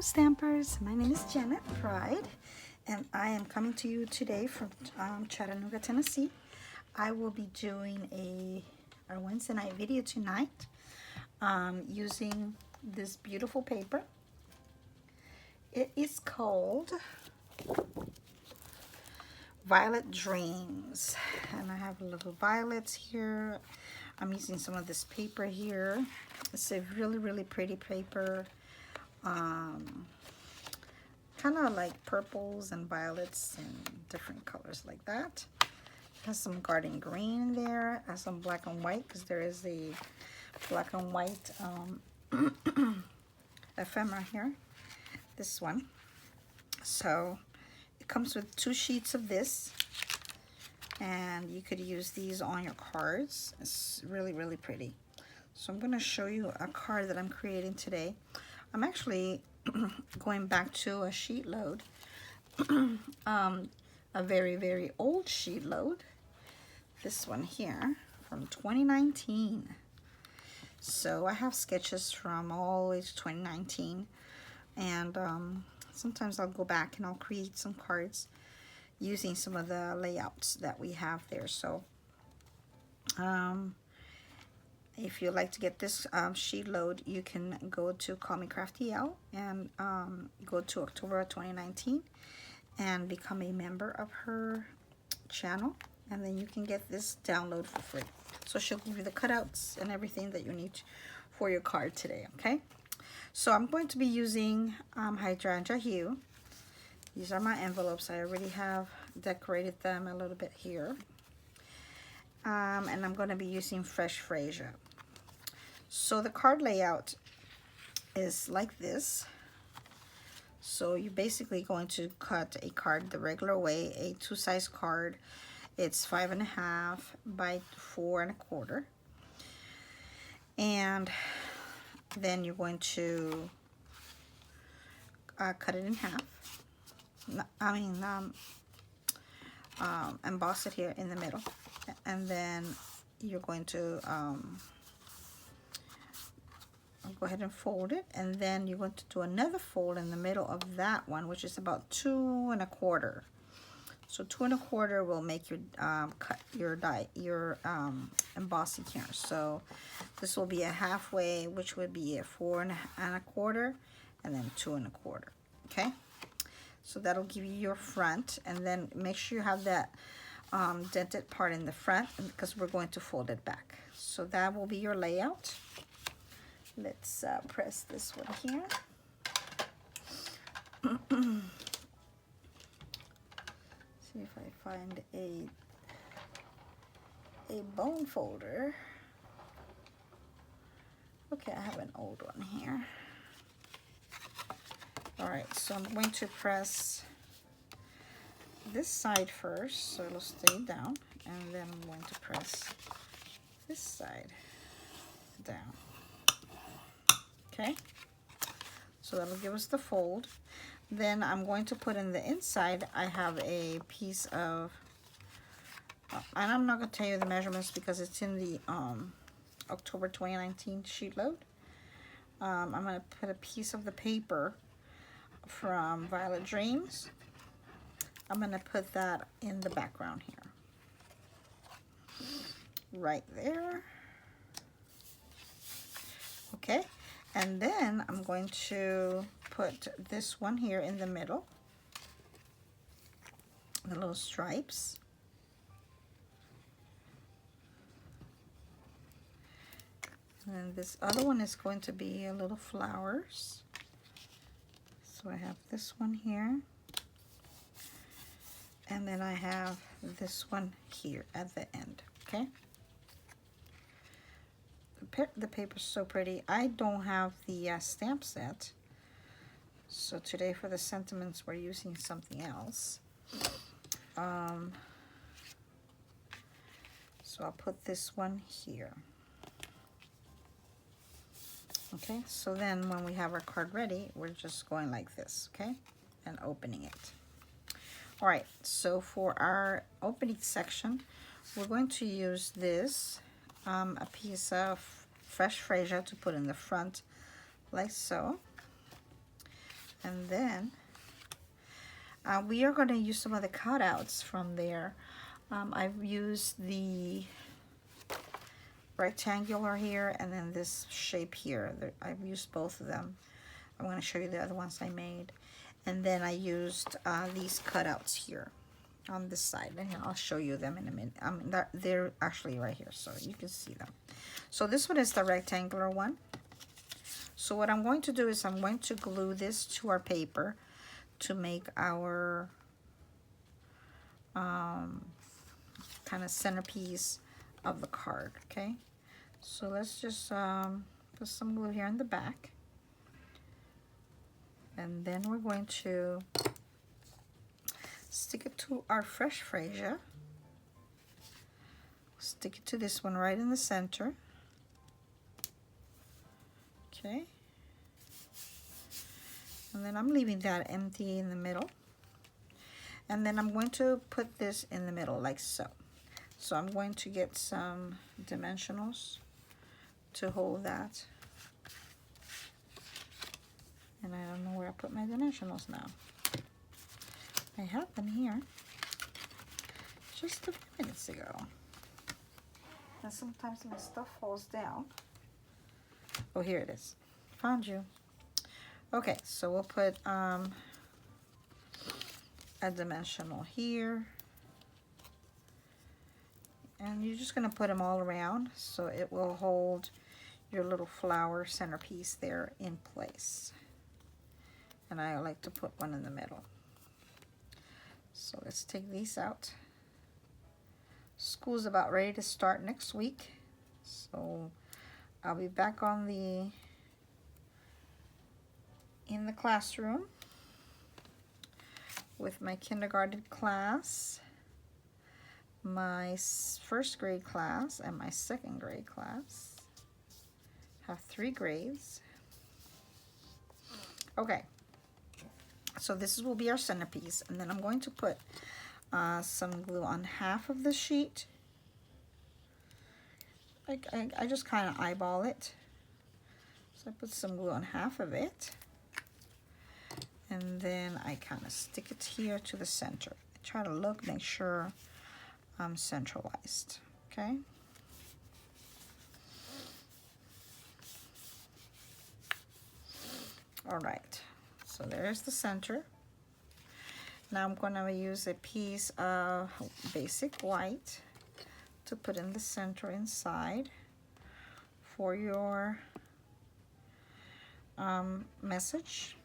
Stampers, my name is Janet Pride and I am coming to you today from Chattanooga, Tennessee. I will be doing our Wednesday night video tonight using this beautiful paper. It is called Violet Dreams, and I have little violets here. I'm using some of this paper here. It's a really pretty paper. Kind of like purples and violets and different colors like that. It has some garden green in there. It has some black and white because there is a black and white ephemera here. This one. So it comes with 2 sheets of this, and you could use these on your cards. It's really pretty. So I'm going to show you a card that I'm creating today. I'm actually going back to a sheet load, a very old sheet load. This one here from 2019. So I have sketches from all the way to 2019, and sometimes I'll go back and I'll create some cards using some of the layouts that we have there. So if you'd like to get this sheet load, you can go to callmecraftyal and go to October 2019 and become a member of her channel, and then you can get this download for free. So she'll give you the cutouts and everything that you need for your card today, okay? So I'm going to be using hydrangea hue. These are my envelopes. I already have decorated them a little bit here. And I'm going to be using fresh freesia. So the card layout is like this. So you're basically going to cut a card the regular way, a 2-size card. It's 5.5 by 4.25, and then you're going to cut it in half. Emboss it here in the middle, and then you're going to go ahead and fold it, and then you're going to do another fold in the middle of that one, which is about 2.25. So 2.25 will make your cut your embossing here. So this will be a halfway, which would be a 4.25, and then 2.25. Okay. So that'll give you your front, and then make sure you have that dented part in the front, because we're going to fold it back. So that will be your layout. Let's press this one here. See if I find a bone folder. Okay, I have an old one here. Alright, so I'm going to press this side first, so it'll stay down, and then I'm going to press this side down. Okay, so that'll give us the fold. Then I'm going to put in the inside. I have a piece of, and I'm not going to tell you the measurements because it's in the October 2019 sheet load. I'm going to put a piece of the paper from Violet Dreams. I'm going to put that in the background here. Right there. Okay. And then I'm going to put this one here in the middle, the little stripes. And then this other one is going to be a little flowers. So I have this one here. And then I have this one here at the end, okay? The paper's so pretty. I don't have the stamp set, so today for the sentiments we're using something else. So I'll put this one here. Okay, so then when we have our card ready, we're just going like this, okay, and opening it. All right, so for our opening section, we're going to use this a piece of fresh freesia to put in the front like so. And then we are going to use some of the cutouts from there. I've used the rectangular here and then this shape here. I've used both of them. I'm going to show you the other ones I made. And then I used these cutouts here on this side. And I'll show you them in a minute. They're actually right here, so you can see them. So this one is the rectangular one. So what I'm going to do is I'm going to glue this to our paper to make our kind of centerpiece of the card, okay? So let's just put some glue here in the back. And then we're going to stick it to our fresh freesia. Stick it to this one right in the center. Okay. And then I'm leaving that empty in the middle. And then I'm going to put this in the middle like so. So I'm going to get some dimensionals to hold that. And I don't know where I put my dimensionals now. I had them here just a few minutes ago. And sometimes my stuff falls down. Oh, here it is. Found you. Okay, so we'll put a dimensional here. And you're just going to put them all around so it will hold your little flower centerpiece there in place. And I like to put one in the middle. So let's take these out. School's about ready to start next week. So I'll be back in the classroom with my kindergarten class, my first grade class, and my second grade class. Have 3 grades. Okay. So this will be our centerpiece, and then I'm going to put some glue on half of the sheet. I just kind of eyeball it. So I put some glue on half of it, and then I kind of stick it here to the center. I try to make sure I'm centralized, okay? All right. So there's the center. Now I'm going to use a piece of basic white to put in the center inside for your message.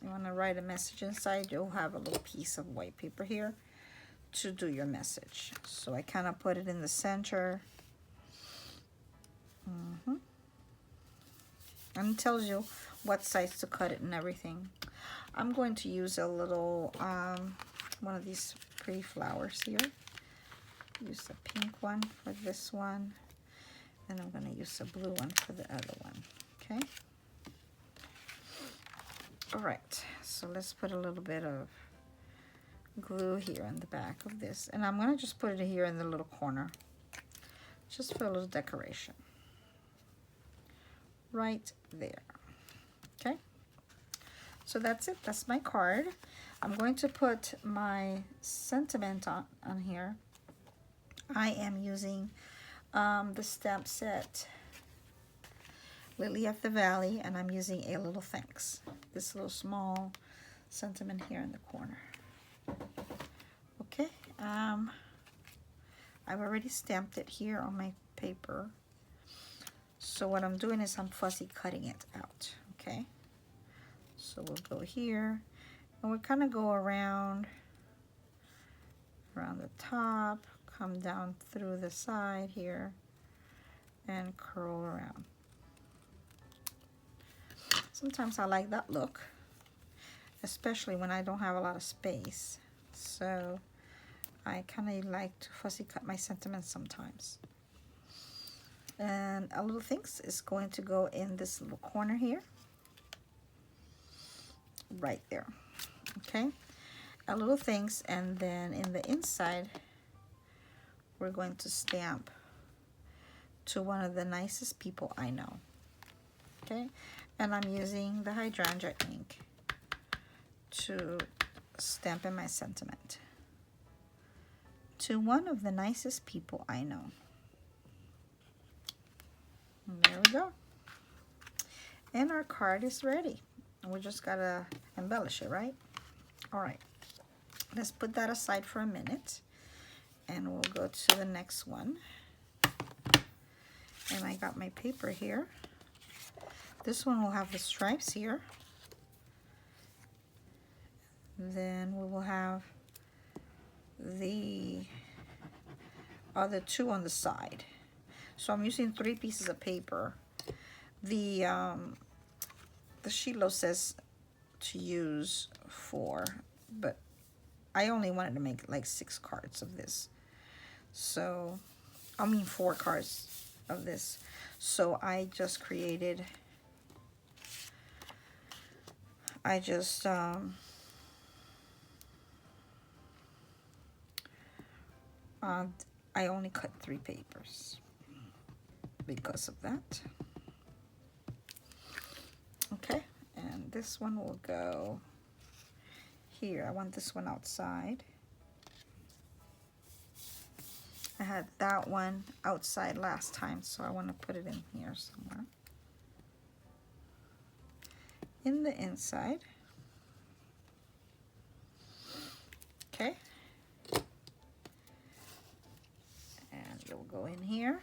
You want to write a message inside, you'll have a little piece of white paper here to do your message. So I kind of put it in the center. And it tells you what size to cut it and everything. I'm going to use a little, one of these pretty flowers here. Use a pink one for this one. And I'm going to use a blue one for the other one, okay? All right, so let's put a little bit of glue here on the back of this. And I'm going to just put it here in the little corner, just for a little decoration. Right there, okay? So that's it, that's my card. I'm going to put my sentiment on here. I am using the stamp set Lily of the Valley, and I'm using a little thanks. This little small sentiment here in the corner. Okay, I've already stamped it here on my paper. So what I'm doing is I'm fussy cutting it out, okay? So we'll go here, and we'll kind of go around the top, come down through the side here, and curl around. Sometimes I like that look, especially when I don't have a lot of space. So I kind of like to fussy cut my sentiments sometimes. And a little things is going to go in this little corner here. Right there. Okay. A little things, and then in the inside, we're going to stamp to one of the nicest people I know. Okay. And I'm using the hydrangea ink to stamp in my sentiment. To one of the nicest people I know. And there we go. And our card is ready. We just gotta embellish it, right? All right. Let's put that aside for a minute. And we'll go to the next one. And I got my paper here. This one will have the stripes here. Then we will have the other two on the side. So I'm using 3 pieces of paper. The sheet says to use 4, but I only wanted to make like 6 cards of this. So, I mean 4 cards of this. So I just created, I only cut 3 papers because of that. Okay, and this one will go here. I want this one outside. I had that one outside last time, so I want to put it in here somewhere. In the inside. Okay. And it'll go in here.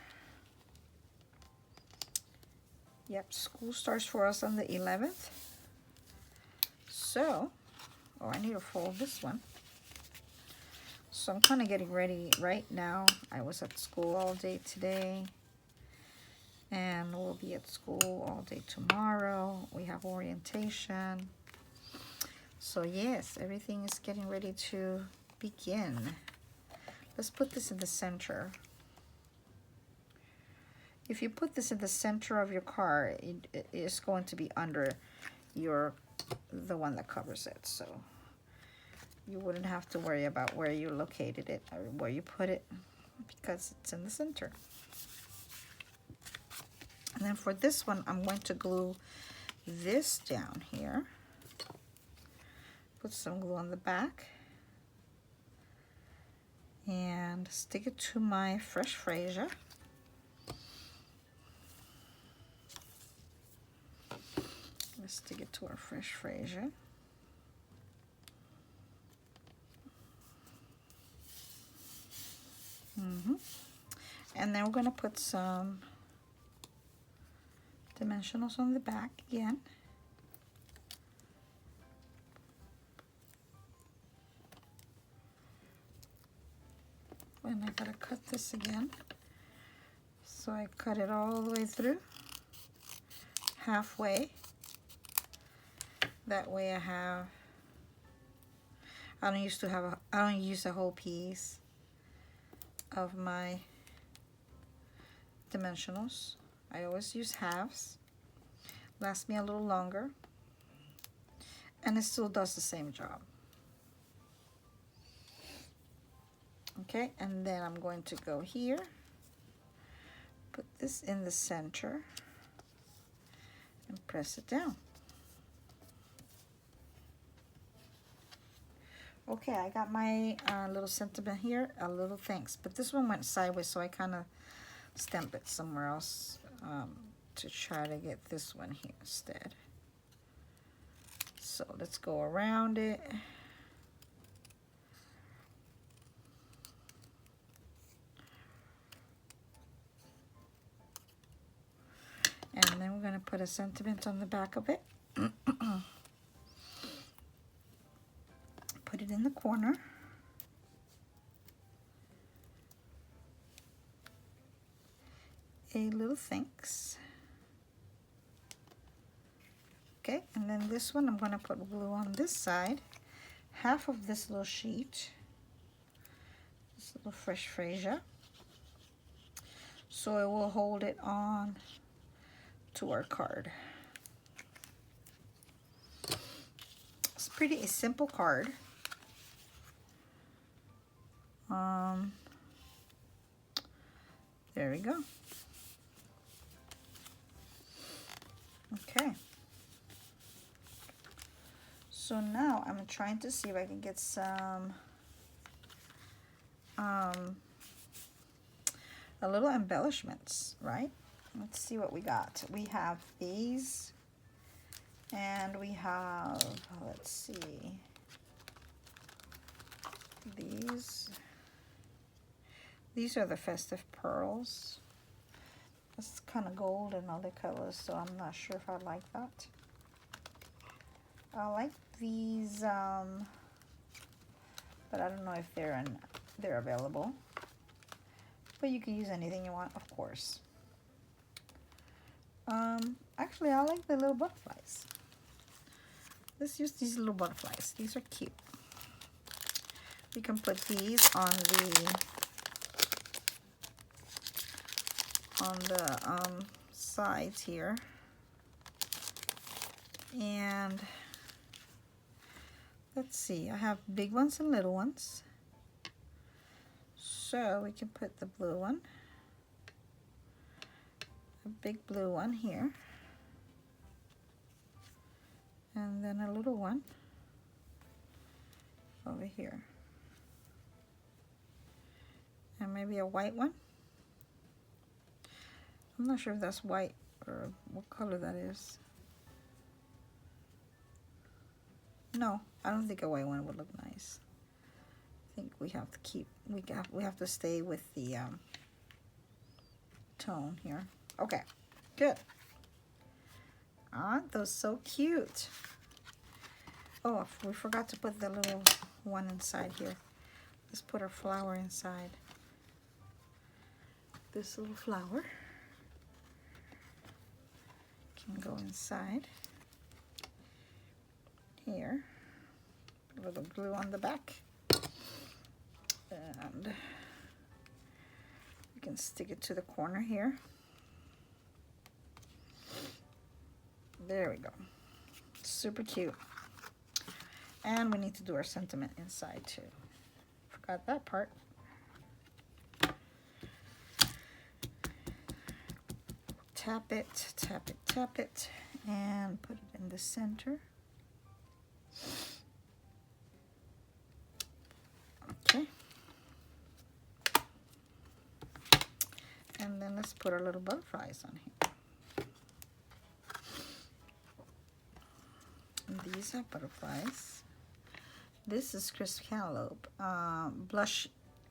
Yep, school starts for us on the 11th. So, oh, I need to fold this one. So I'm kind of getting ready right now. I was at school all day today. And we'll be at school all day tomorrow. We have orientation. So yes, everything is getting ready to begin. Let's put this in the center. If you put this in the center of your card, it is going to be under the one that covers it. So you wouldn't have to worry about where you located it or where you put it because it's in the center. And then for this one, I'm going to glue this down here. Put some glue on the back. And stick it to my fresh Fraser. Let's stick it to our fresh Fraser. And then we're going to put some dimensionals on the back again. And I gotta cut this again. So I cut it all the way through, halfway. That way I don't use a whole piece of my dimensionals. I always use halves. Lasts me a little longer. And it still does the same job. Okay, and then I'm going to go here. Put this in the center. And press it down. Okay, I got my little sentiment here, a little thanks. But this one went sideways, so I kind of stamp it somewhere else to try to get this one here instead. So let's go around it. And then we're going to put a sentiment on the back of it. Put it in the corner. A little thanks. Okay, and then this one I'm going to put glue on this side. Half of this little sheet. This little fresh Fraser. So it will hold it on to our card. It's a simple card. There we go. So So now I'm trying to see if I can get some a little embellishments, right? Let's see what we got. We have these, and we have, let's see, these. These are the festive pearls. It's kind of gold and other colors, so I'm not sure if I like that. I like these, but I don't know if they're available. But you can use anything you want, of course. Actually, I like the little butterflies. Let's use these little butterflies. These are cute. We can put these on the sides here, and let's see, I have big ones and little ones, so we can put the blue one, a big blue one here, and then a little one over here, and maybe a white one. I'm not sure if that's white or what color that is. No, I don't think a white one would look nice. I think we have to keep, we have to stay with the tone here. Okay, good. Aren't those so cute? Oh, we forgot to put the little one inside here. Let's put our flower inside. This little flower can go inside here. Put a little glue on the back, and we can stick it to the corner here. There we go. Super cute. And we need to do our sentiment inside too. Forgot that part. Tap it, tap it, tap it, and put it in the center. Okay. And then let's put our little butterflies on here. And these are butterflies. This is crisp cantaloupe. Blush,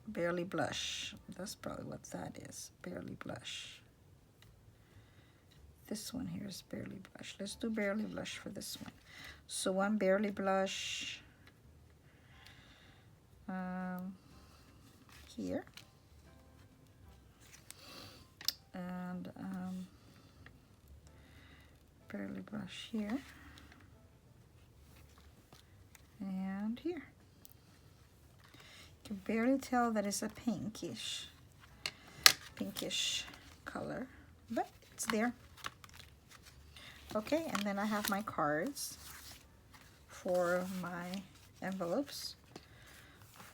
barely blush. That's probably what that is, barely blush. This one here is barely blush. Let's do barely blush for this one. So one barely blush here, and barely blush here, and here. You can barely tell that it's a pinkish color, but it's there. Okay, and then I have my cards for my envelopes.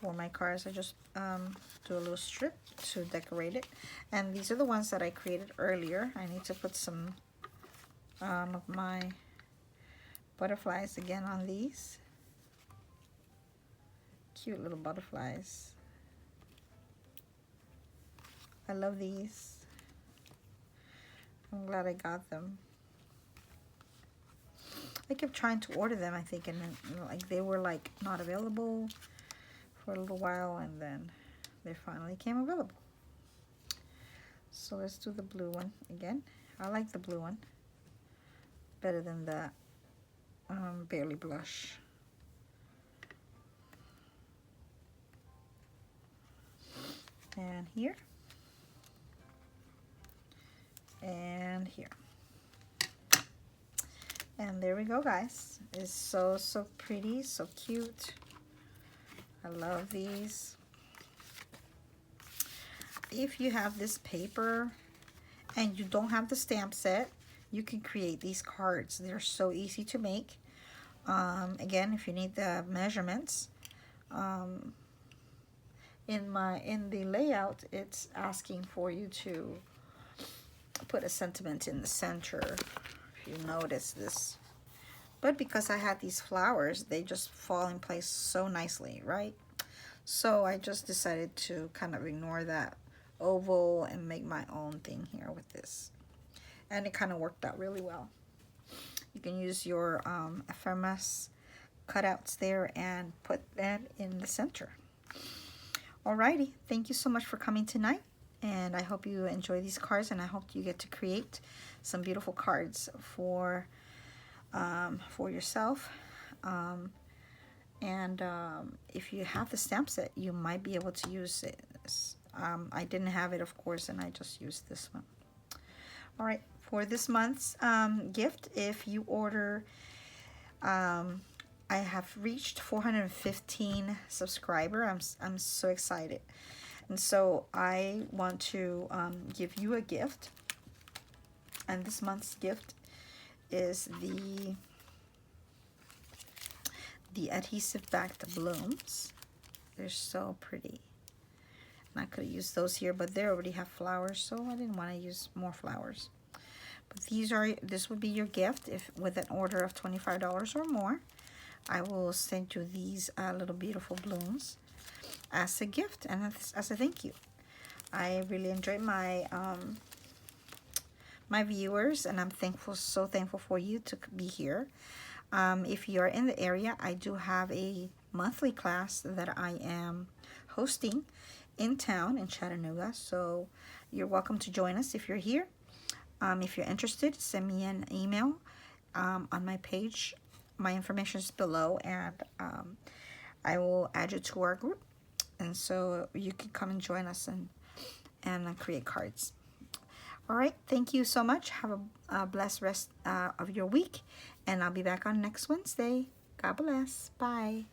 For my cards, I just do a little strip to decorate it. And these are the ones that I created earlier. I need to put some of my butterflies again on these. Cute little butterflies. I love these. I'm glad I got them. I kept trying to order them, I think, and then, like, they were like not available for a little while, and then they finally came available. So let's do the blue one again. I like the blue one better than the barely blush. And here. And here. And there we go, guys. It's so pretty, so cute. I love these. If you have this paper and you don't have the stamp set, you can create these cards. They're so easy to make. Again, if you need the measurements, in the layout, it's asking for you to put a sentiment in the center. If you notice this But because I had these flowers, they just fall in place so nicely, right? So I just decided to kind of ignore that oval and make my own thing here with this. And it kind of worked out really well. You can use your ephemeris cutouts there and put that in the center. Alrighty, thank you so much for coming tonight, and I hope you enjoy these cards, and I hope you get to create some beautiful cards for yourself. If you have the stamp set, you might be able to use it. I didn't have it, of course, and I just used this one. All right, for this month's gift, if you order, I have reached 415 subscribers. I'm so excited, and so I want to give you a gift. And this month's gift is the adhesive backed blooms. They're so pretty. And I could have used those here, but they already have flowers, so I didn't want to use more flowers. But this would be your gift if with an order of $25 or more. I will send you these little beautiful blooms as a gift and as a thank you. I really enjoyed my my viewers, and I'm so thankful for you to be here. If you're in the area, I do have a monthly class that I am hosting in town in Chattanooga, so you're welcome to join us if you're here. If you're interested, send me an email on my page. My information is below, and I will add you to our group, and so you can come and join us and create cards. All right, thank you so much. Have a blessed rest of your week, and I'll be back on next Wednesday. God bless. Bye.